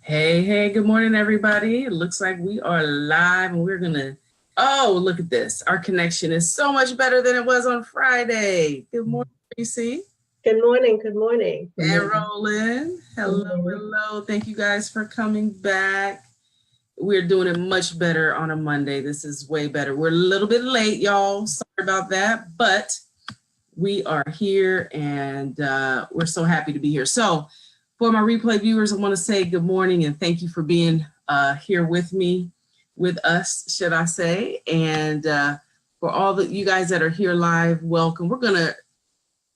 Hey, hey, good morning, everybody. It looks like we are live and oh, look at this. Our connection is so much better than it was on Friday. Good morning, Tracy. Good morning. Good morning. And Roland. Hello, hello. Thank you guys for coming back. We're doing it much better on a Monday. This is way better. We're a little bit late, y'all. Sorry about that, but we are here and we're so happy to be here. So, for my replay viewers, I want to say good morning and thank you for being here with me, with us, should I say. And for all the you guys that are here live, welcome. We're going to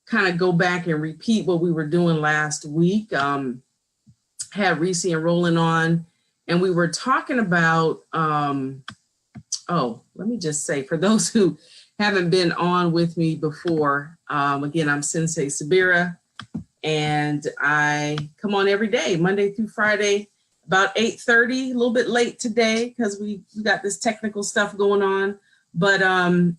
kind of go back and repeat what we were doing last week. Had Reese and Roland on, and we were talking about, let me just say, for those who haven't been on with me before, again, I'm Sensei Sabira. And I come on every day, Monday through Friday, about 8:30, a little bit late today because we got this technical stuff going on. But and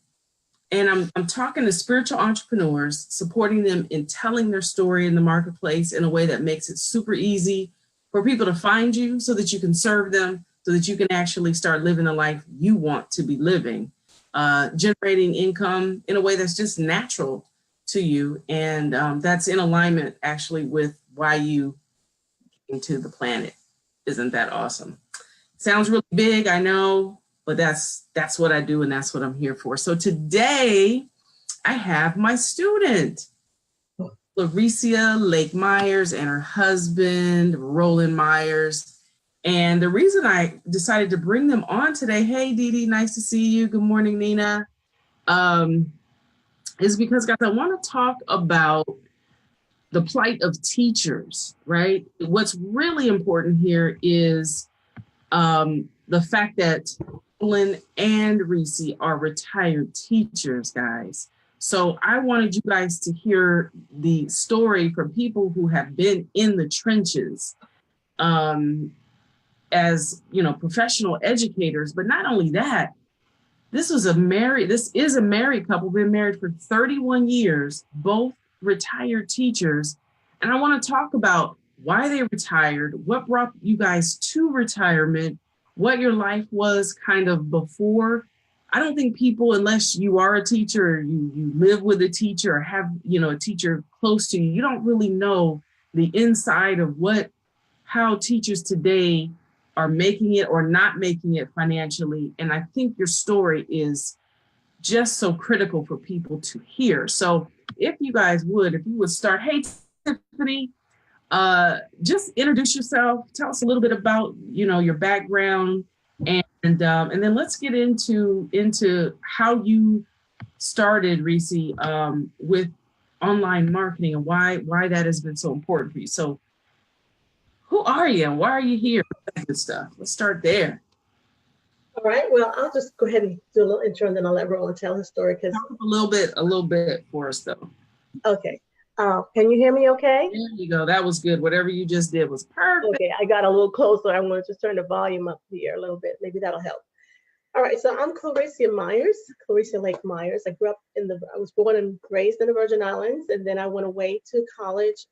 I'm talking to spiritual entrepreneurs, supporting them in telling their story in the marketplace in a way that makes it super easy for people to find you so that you can serve them, so that you can actually start living the life you want to be living, generating income in a way that's just natural to you, and that's in alignment actually with why you came to the planet. Isn't that awesome? Sounds really big, I know, but that's what I do and that's what I'm here for. So today I have my student, Lauricia Lake Myers, and her husband, Roland Myers. And the reason I decided to bring them on today, hey, Dee Dee, nice to see you. Good morning, Nina. Is because, guys, I want to talk about the plight of teachers, right? What's really important here is the fact that Roland and Reese are retired teachers, guys. So I wanted you guys to hear the story from people who have been in the trenches as, professional educators. But not only that, this is a married couple, been married for 31 years, both retired teachers. And I want to talk about why they retired, what brought you guys to retirement, what your life was kind of before. I don't think people, unless you are a teacher, or you live with a teacher or have, a teacher close to you, you don't really know the inside of how teachers today are making it or not making it financially. And I think your story is just so critical for people to hear. So if you would start, hey, Tiffany, just introduce yourself, tell us a little bit about, your background, and then let's get into how you started, Reese, with online marketing and why that has been so important for you. So who are you and why are you here? That good stuff. Let's start there. All right. Well, I'll just go ahead and do a little intro and then I'll let Roland tell his story. Talk a little bit for us though. Okay. Can you hear me okay? There you go. That was good. Whatever you just did was perfect. Okay. I got a little closer. I want to just turn the volume up here a little bit. Maybe that'll help. All right. So I'm Lauricia Myers, Lauricia Lake Myers. I was born and raised in the Virgin Islands, and then I went away to college,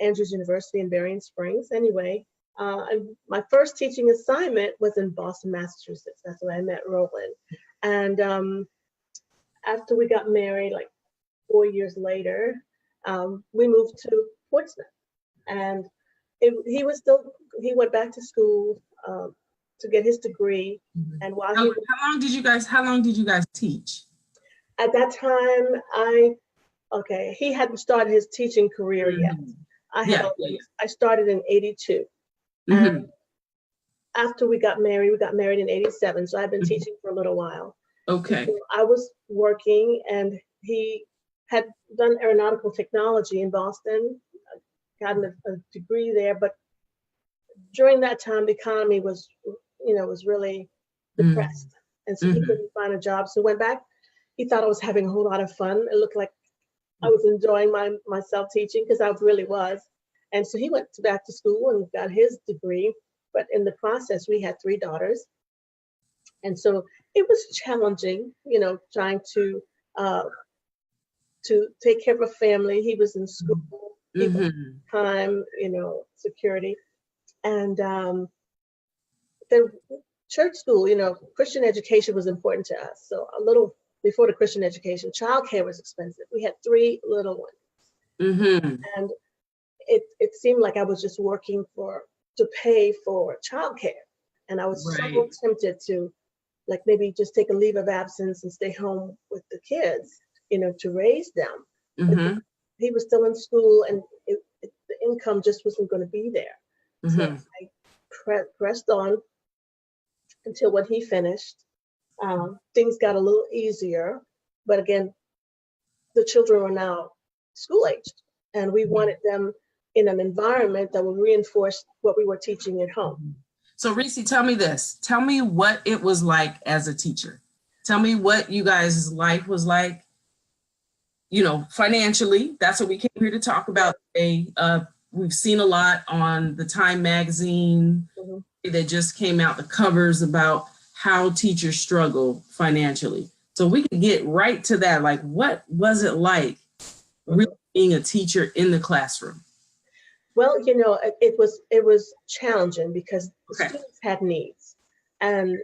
Andrews University in Berrien Springs. Anyway, my first teaching assignment was in Boston, Massachusetts. That's where I met Roland. And after we got married, like 4 years later, we moved to Portsmouth. And he went back to school to get his degree. Mm-hmm. And while how long did you guys teach? At that time, he hadn't started his teaching career yet. I started in 82. Mm-hmm. And after we got married in 87. So I've been teaching for a little while. Okay. So I was working and he had done aeronautical technology in Boston, gotten a degree there. But during that time, the economy was really depressed. And so he couldn't find a job. So went back. He thought I was having a whole lot of fun. It looked like I was enjoying myself teaching because I really was. And so he went back to school and got his degree. But in the process, we had 3 daughters. And so it was challenging, trying to take care of a family. He was in school, he was time, security. And the church school, Christian education was important to us. So a little before the Christian education, childcare was expensive. We had 3 little ones. Mm-hmm. And it seemed like I was just working to pay for childcare. And I was so tempted to like maybe just take a leave of absence and stay home with the kids, to raise them. Mm-hmm. He was still in school, and the income just wasn't going to be there. Mm-hmm. So I pressed on until when he finished, things got a little easier. But again, the children were now school aged, and we wanted them in an environment that would reinforce what we were teaching at home. So Reese, tell me this. Tell me what it was like as a teacher. Tell me what you guys' life was like, financially. That's what we came here to talk about today. We've seen a lot on the Time magazine that just came out, the covers about how teachers struggle financially. So we could get right to that. Like, what was it like really being a teacher in the classroom? Well, it was challenging because the students had needs. And,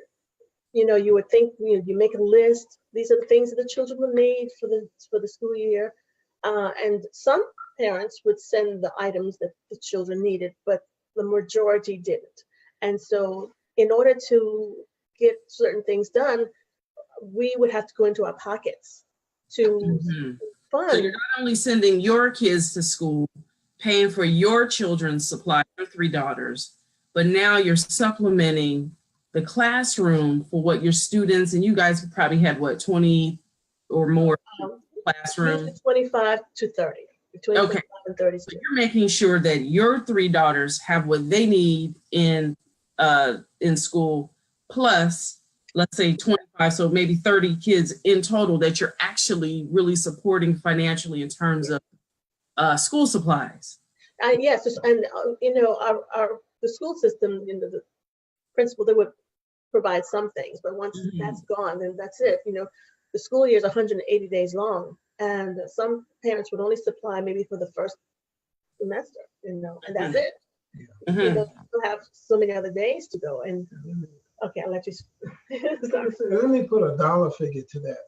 you would think, you make a list. These are the things that the children will need for the school year. And some parents would send the items that the children needed, but the majority didn't. And so in order to get certain things done, we would have to go into our pockets to fund. So you're not only sending your kids to school, paying for your children's supply, your 3 daughters, but now you're supplementing the classroom for what your students, and you guys probably had 20 or more classrooms? 25 to 30, between 25 and 30 students. So you're making sure that your 3 daughters have what they need in school, plus let's say 25, so maybe 30 kids in total that you're actually really supporting financially in terms of school supplies. Yes, and the school system, the principal, they would provide some things, but once that's gone, then that's it. The school year is 180 days long, and some parents would only supply maybe for the first semester, and that's it. They'll have so many other days to go. And okay, I'll let you. Let me put a dollar figure to that.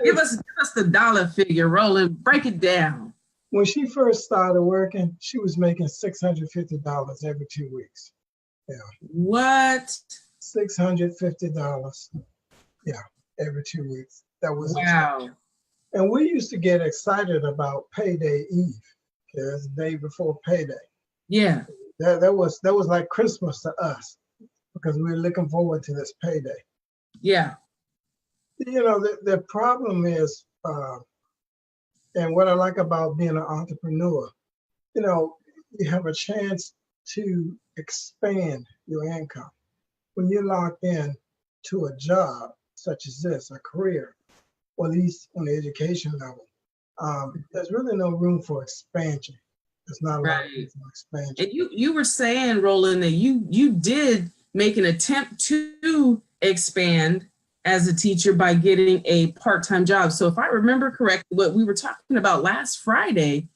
Give us the dollar figure, Roland. Break it down. When she first started working, she was making $650 every 2 weeks. Yeah. What? $650. Yeah, every 2 weeks. That was wow. And we used to get excited about payday eve. Okay, that's the day before payday. Yeah. That was like Christmas to us because we were looking forward to this payday. Yeah. The problem is, and what I like about being an entrepreneur, you have a chance to expand your income. When you're locked in to a job such as this, a career, or at least on the education level, there's really no room for expansion. There's not a lot of room for expansion. And you were saying, Roland, that you did make an attempt to expand as a teacher by getting a part-time job. So if I remember correctly, what we were talking about last Friday,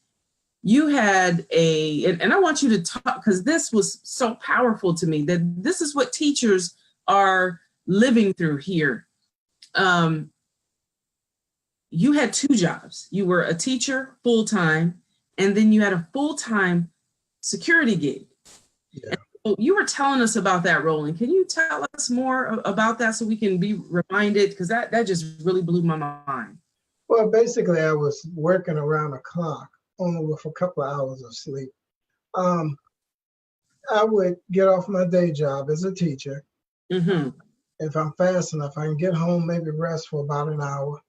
you had and I want you to talk, because this was so powerful to me, that this is what teachers are living through here. You had 2 jobs. You were a teacher full-time, and then you had a full-time security gig. Yeah. You were telling us about that, Roland. Can you tell us more about that so we can be reminded? Because that just really blew my mind. Well, basically, I was working around the clock, only with a couple of hours of sleep. I would get off my day job as a teacher. If I'm fast enough, I can get home, maybe rest for about an hour.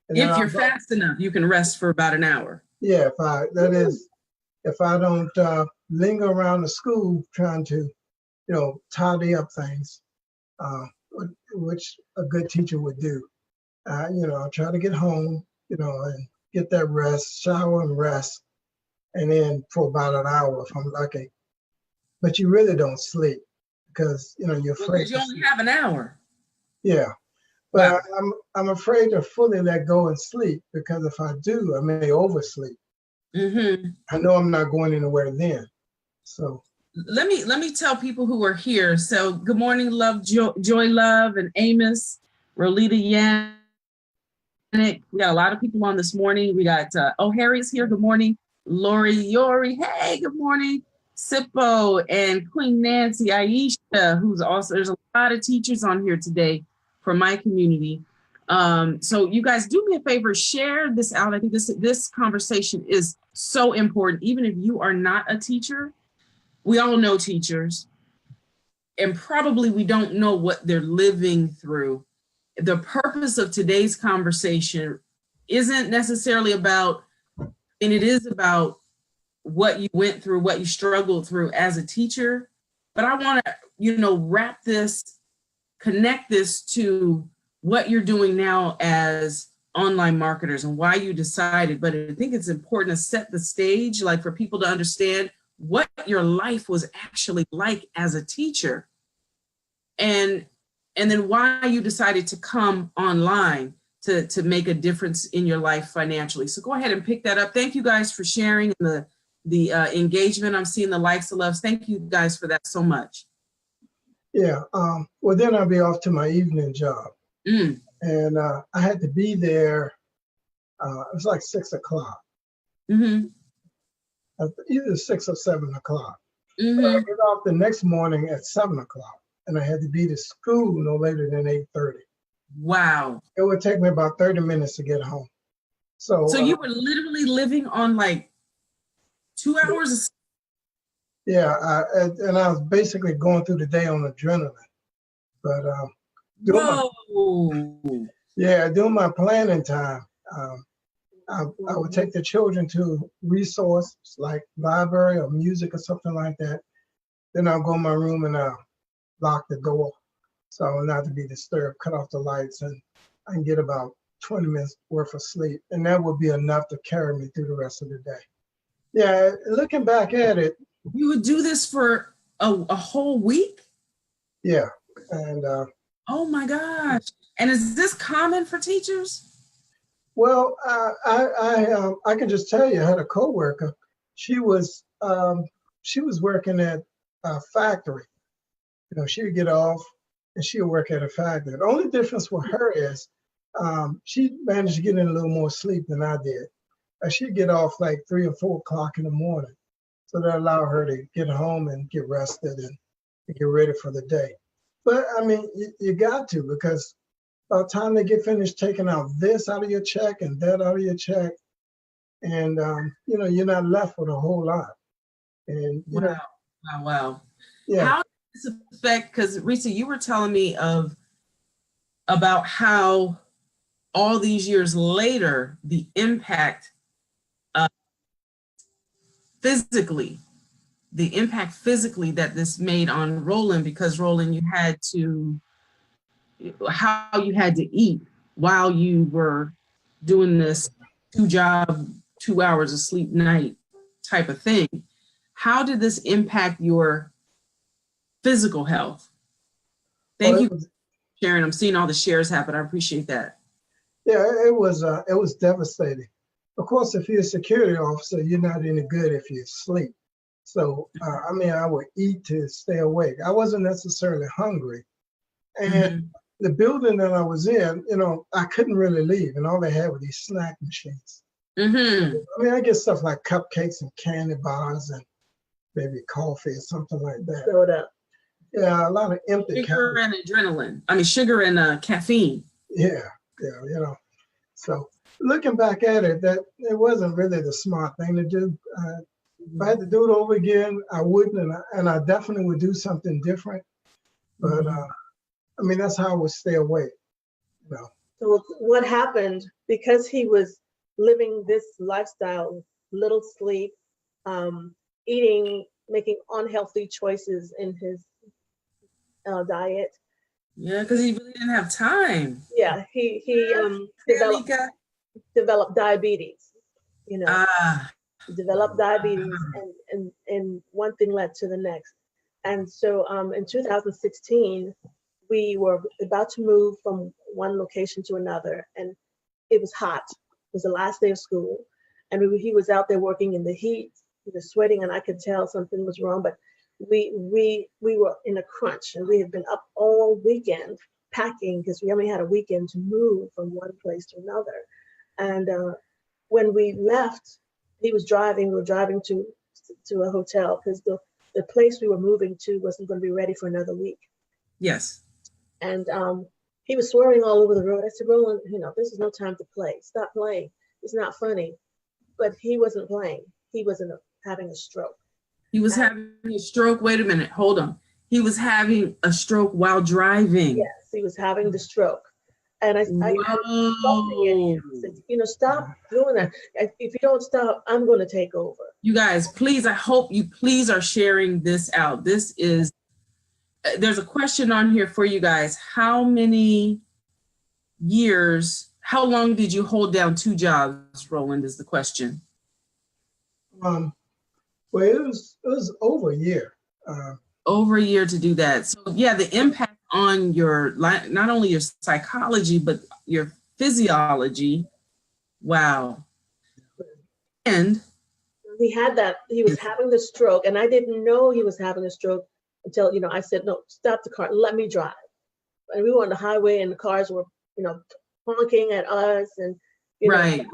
And if you're fast enough, you can rest for about an hour. Yeah, if I don't linger around the school trying to, tidy up things, which a good teacher would do. I'll try to get home, and get that rest, shower and rest, and then for about an hour if I'm lucky. But you really don't sleep because, you're afraid. Because you only have an hour. Yeah. But wow. I'm afraid to fully let go and sleep, because if I do, I may oversleep. I know I'm not going anywhere then. So let me tell people who are here. So good morning, Love, Joy Love, and Amos, Rolita Yannick. We got a lot of people on this morning. We got Harry's here. Good morning. Lori Yori. Hey, good morning. Sippo and Queen Nancy, Aisha, who's also, there's a lot of teachers on here today for my community. So you guys do me a favor, share this out. I think this conversation is so important. Even if you are not a teacher, we all know teachers, and probably we don't know what they're living through. The purpose of today's conversation isn't necessarily about, and it is about what you went through, what you struggled through as a teacher. But I want to, wrap this, connect this to what you're doing now as online marketers and why you decided. But I think it's important to set the stage, like for people to understand what your life was actually like as a teacher, and then why you decided to come online to make a difference in your life financially. So go ahead and pick that up. Thank you guys for sharing the engagement. I'm seeing the likes and loves. Thank you guys for that so much. Yeah. Well, then I'll be off to my evening job. And I had to be there. It was like 6 o'clock. Either 6 or 7 o'clock. But I get off the next morning at 7 o'clock, and I had to be to school no later than 8:30. Wow. It would take me about 30 minutes to get home. So you were literally living on like 2 hours of sleep? Yeah, and I was basically going through the day on adrenaline. But during my planning time, I would take the children to resources like library or music or something like that. Then I'll go in my room and I'll lock the door so I will not to be disturbed, cut off the lights, and I can get about 20 minutes worth of sleep. And that would be enough to carry me through the rest of the day. Yeah, looking back at it. You would do this for a whole week? Yeah, and oh my gosh. And is this common for teachers? Well, I can just tell you, I had a coworker. She was working at a factory. She would get off and she would work at a factory. The only difference with her is she managed to get in a little more sleep than I did. She'd get off like 3 or 4 o'clock in the morning. So that allowed her to get home and get rested and get ready for the day. But I mean, you got to, because by the time they get finished taking out this out of your check and that out of your check, and you're not left with a whole lot. And wow. Yeah. How does this affect? Because Risa, you were telling me about how all these years later, the impact physically that this made on Roland, because Roland, how you had to eat while you were doing this 2 hours of sleep night type of thing. How did this impact your physical health? Thank you for sharing. I'm seeing all the shares happen. I appreciate that. Yeah, it was devastating. Of course, if you're a security officer, you're not any good if you sleep. So, I would eat to stay awake. I wasn't necessarily hungry. And the building that I was in, I couldn't really leave. And all they had were these snack machines. I get stuff like cupcakes and candy bars and maybe coffee or something like that. Soda. Yeah, a lot of empty sugar and adrenaline. Sugar and caffeine. Yeah. So looking back at it, that it wasn't really the smart thing to do. If I had to do it over again, I wouldn't, and I definitely would do something different. But that's how I would stay awake. So what happened, because he was living this lifestyle, little sleep, eating, making unhealthy choices in his diet. Yeah, because he really didn't have time. Yeah, he developed diabetes. Developed diabetes, and one thing led to the next. And so in 2016, we were about to move from one location to another, and it was hot. It was the last day of school, and he was out there working in the heat. He was sweating, and I could tell something was wrong. But we were in a crunch, and we had been up all weekend packing because we only had a weekend to move from one place to another. And when we left, he was driving. We were driving to a hotel because the place we were moving to wasn't going to be ready for another week. Yes. And he was swearing all over the road. I said, Roland, this is no time to play. Stop playing. It's not funny. But he wasn't playing. He was having a stroke. He was having a stroke. Wait a minute. Hold on. He was having a stroke while driving. Yes, he was having the stroke. And I had something in him. I said, stop doing that. If you don't stop, I'm going to take over. You guys, please, I hope you please are sharing this out. There's a question on here for you guys. How long did you hold down 2 jobs, Roland, is the question. Well, it was over a year. Over a year to do that. So yeah, the impact on your, not only your psychology, but your physiology. Wow. And he had that, he was having the stroke, and I didn't know he was having a stroke until, I said, no, stop the car, let me drive. And we were on the highway and the cars were, honking at us and, right.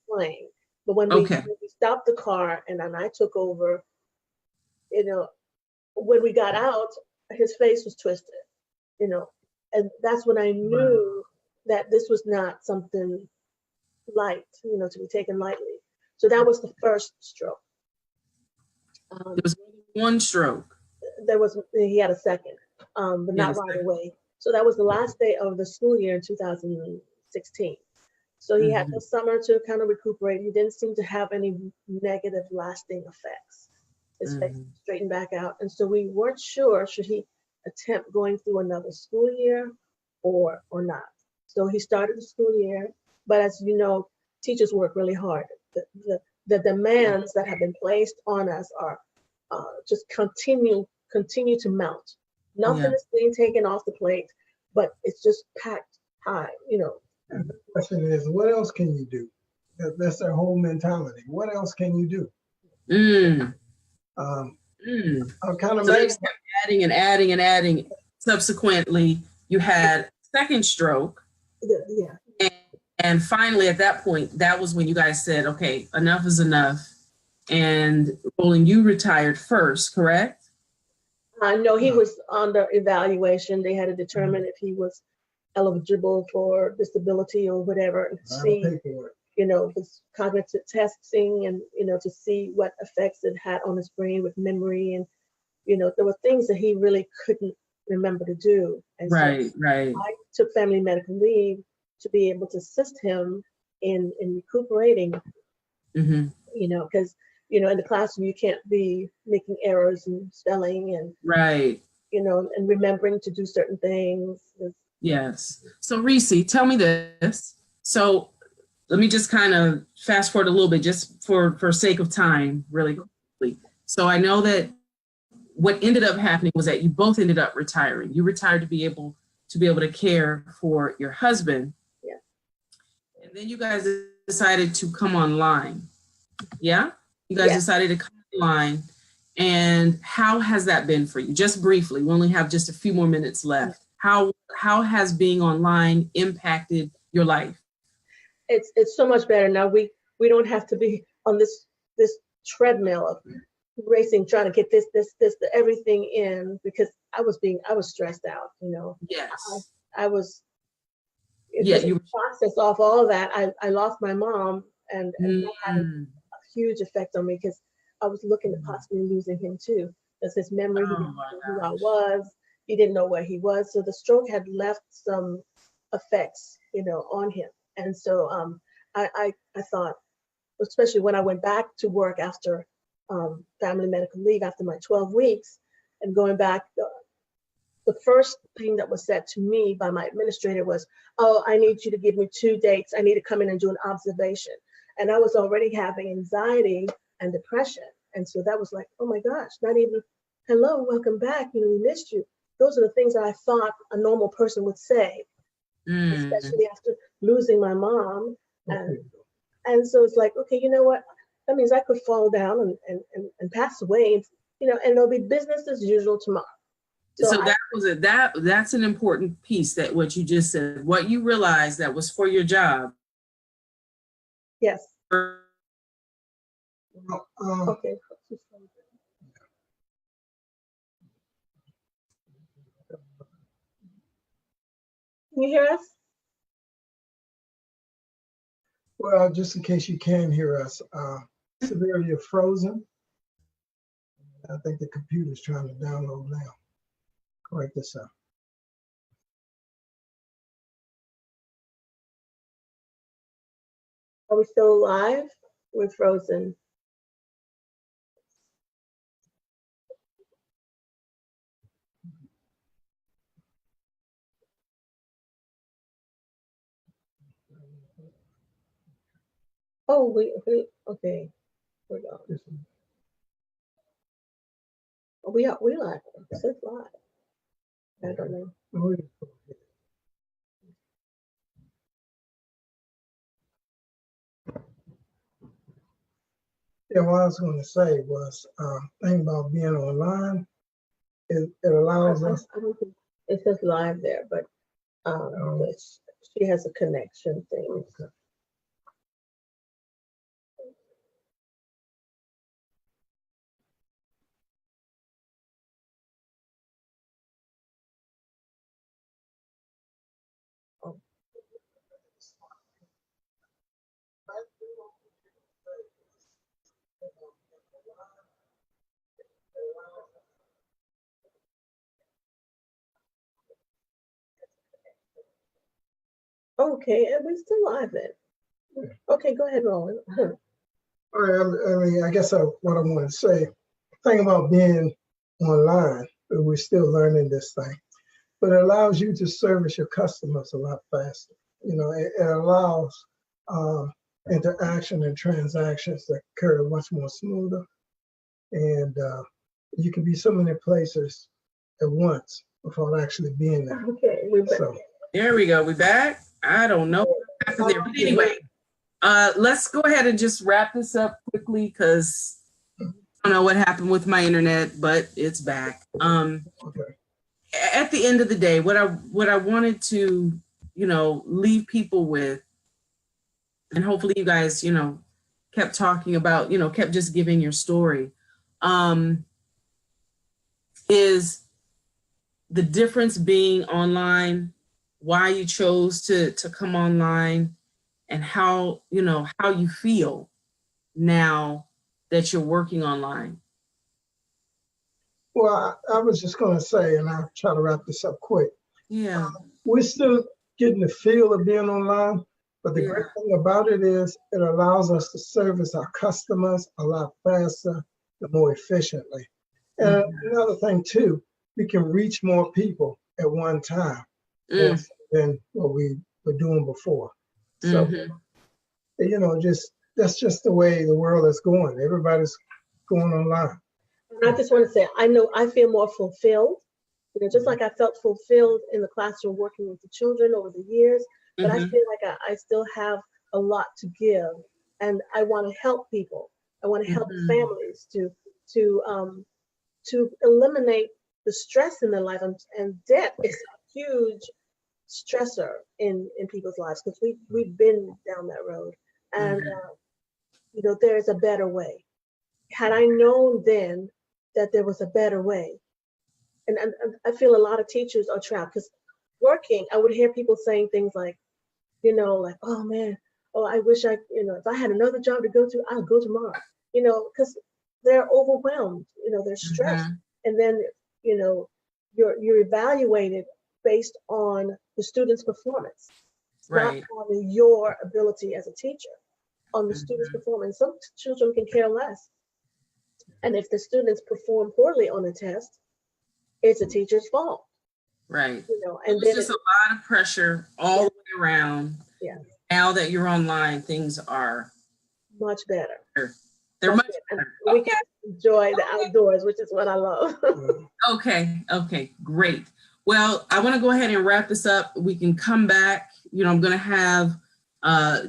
Playing. But when we stopped the car and then I took over, when we got out, his face was twisted, and that's when I knew that this was not something light, to be taken lightly. So that was the first stroke. There was one stroke. He had a second, but not right away. So that was the last day of the school year in 2016. So he had the summer to kind of recuperate. He didn't seem to have any negative lasting effects. His face straightened back out. And so we weren't sure, should he attempt going through another school year or not. So he started the school year, but as you know, teachers work really hard. The demands that have been placed on us are just continue to mount. Nothing is being taken off the plate, but it's just packed high, And the question is, what else can you do? That's their whole mentality. What else can you do? I'm kind of so they just kept adding and adding. Subsequently, you had second stroke. Yeah. And finally, at that point, that was when you guys said, okay, enough is enough. And Roland, you retired first, correct? No, he was under evaluation. They had to determine if he was eligible for disability or whatever, and see, his cognitive testing and, to see what effects it had on his brain with memory. And, there were things that he really couldn't remember to do. And right. I took family medical leave to be able to assist him in recuperating, because, in the classroom, you can't be making errors and spelling and, and remembering to do certain things. Yes. So Reese, tell me this. So let me just kind of fast forward a little bit, just for sake of time, really quickly. So I know that what ended up happening was that you both ended up retiring. You retired to be able to care for your husband. Yeah. And then you guys decided to come online. Yeah? You guys decided to come online. And how has that been for you? Just briefly, we only have just a few more minutes left. How has being online impacted your life? It's so much better now. We don't have to be on this treadmill of racing, trying to get this everything in, because I was stressed out. Yes. I was. You process off all that. I lost my mom, and that had a huge effect on me, because I was looking at possibly losing him too. That's his memory. He didn't know who I was. He didn't know where he was. So the stroke had left some effects, on him. And so I thought, especially when I went back to work after family medical leave, after my 12 weeks, and going back, the first thing that was said to me by my administrator was, oh, I need you to give me 2 dates. I need to come in and do an observation. And I was already having anxiety and depression. And so that was like, oh my gosh, not even, hello, welcome back. We missed you. Those are the things that I thought a normal person would say, especially after losing my mom. And so it's like, okay, you know what? That means I could fall down and pass away, you know, and it'll be business as usual tomorrow. So that was that's an important piece, that what you just said, what you realized that was for your job. Yes. Well, Okay. Can you hear us? well, just in case you can hear us, Severe, you're frozen. I think the computer's trying to download now. Correct this out. Are we still live? We're frozen. Oh, okay. We're gone. We live. It says live. I don't know. Yeah, what I was going to say was, thing about being online, it allows us. I don't think it says live there, but she has a connection thing. Okay. Okay, and we're still live then. Okay, go ahead, Roland. All right, I mean, I guess what I want to say, thing about being online, we're still learning this thing, but it allows you to service your customers a lot faster. You know, it allows interaction and transactions to occur much more smoother, and you can be so many places at once without actually being there. Okay, we're back. So, There we go. We back. I don't know what happened there. But anyway, let's go ahead and just wrap this up quickly, because I don't know what happened with my internet, but it's back. okay. At the end of the day, what I wanted to, leave people with, and hopefully you guys, kept talking about, kept just giving your story, is the difference being online, why you chose to come online, and how you feel now that you're working online. Well, I was just going to say, and I'll try to wrap this up quick. Yeah. We're still getting the feel of being online, but the great thing about it is it allows us to service our customers a lot faster and more efficiently. And another thing too, we can reach more people at one time than what we were doing before. So, that's just the way the world is going. Everybody's going online. And I just want to say, I know I feel more fulfilled, just like I felt fulfilled in the classroom working with the children over the years, but I feel like I still have a lot to give, and I want to help people. I want to help families to eliminate the stress in their life, and debt is a huge stressor in people's lives, because we've been down that road, and there's a better way. Had I known then that there was a better way, and I feel a lot of teachers are trapped, because working, I would hear people saying things like, like, oh man, I wish if I had another job to go to, I'll go tomorrow, because they're overwhelmed, they're stressed, and then you're evaluated based on the student's performance, not on your ability as a teacher, on the student's performance. Some children can care less. And if the students perform poorly on a test, it's a teacher's fault. Right. And there's just a lot of pressure all the way around. Yeah. Now that you're online, things are much better. They're much better. We can enjoy the outdoors, which is what I love. Okay, great. Well, I want to go ahead and wrap this up. We can come back. I'm going to have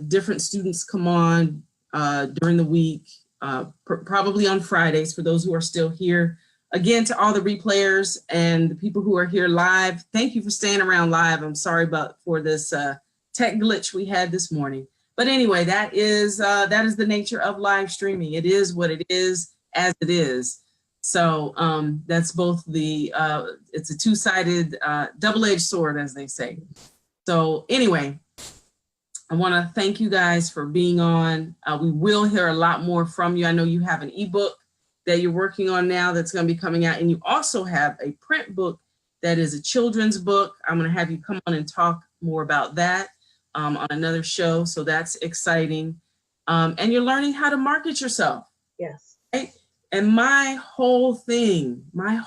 different students come on during the week, probably on Fridays for those who are still here. again, to all the replayers and the people who are here live, thank you for staying around live. I'm sorry for this tech glitch we had this morning. But anyway, that is the nature of live streaming. It is what it is, as it is. So that's both it's a two-sided, double-edged sword, as they say. So anyway, I want to thank you guys for being on. We will hear a lot more from you. I know you have an ebook that you're working on now that's going to be coming out, and you also have a print book that is a children's book. I'm going to have you come on and talk more about that on another show. So that's exciting. And you're learning how to market yourself. Yes. Right? And my whole thing, my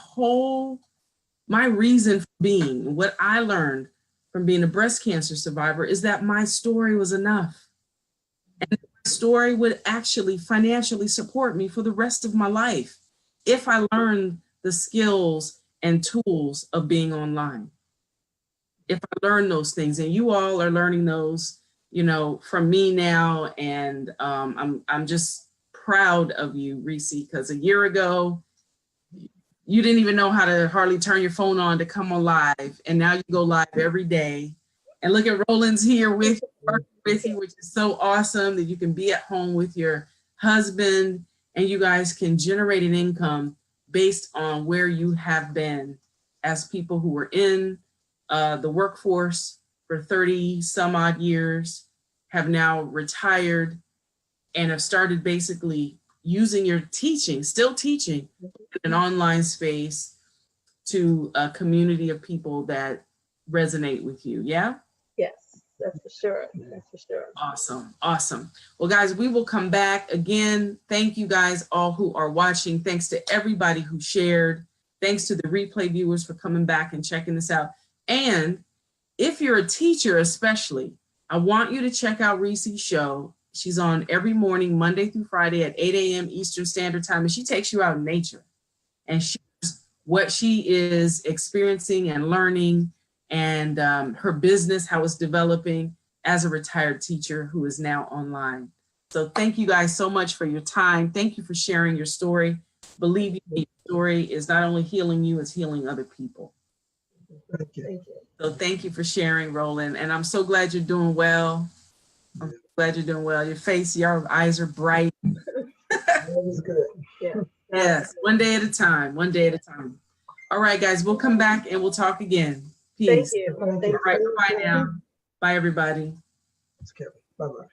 reason for being, what I learned from being a breast cancer survivor is that my story was enough. And my story would actually financially support me for the rest of my life if I learned the skills and tools of being online. If I learn those things, and you all are learning those, you know, from me now, and I'm just proud of you, Reese, because a year ago, you didn't even know how to hardly turn your phone on to come on live. And now you go live every day. And look at Roland's here with you, which is so awesome that you can be at home with your husband and you guys can generate an income based on where you have been as people who were in the workforce for 30 some odd years, have now retired, and have started basically using your teaching, still teaching in an online space to a community of people that resonate with you. Yeah? Yes, that's for sure. That's for sure. Awesome. Awesome. Well, guys, we will come back again. Thank you guys all who are watching. Thanks to everybody who shared. Thanks to the replay viewers for coming back and checking this out. And if you're a teacher, especially, I want you to check out Reese's show. She's on every morning, Monday through Friday at 8 a.m. Eastern Standard Time, and she takes you out in nature and shares what she is experiencing and learning, and her business, how it's developing as a retired teacher who is now online. So thank you guys so much for your time. Thank you for sharing your story. Believe me, your story is not only healing you, it's healing other people. Thank you. Thank you. So thank you for sharing, Roland. And I'm so glad you're doing well. I'm glad you're doing well. Your face, your eyes are bright. That was good. Yeah. Yes, one day at a time, one day at a time. All right, guys, we'll come back and we'll talk again. Peace. Thank you. Thank Thank you. All right, you. bye now. Bye, everybody. It's Kevin. Bye-bye.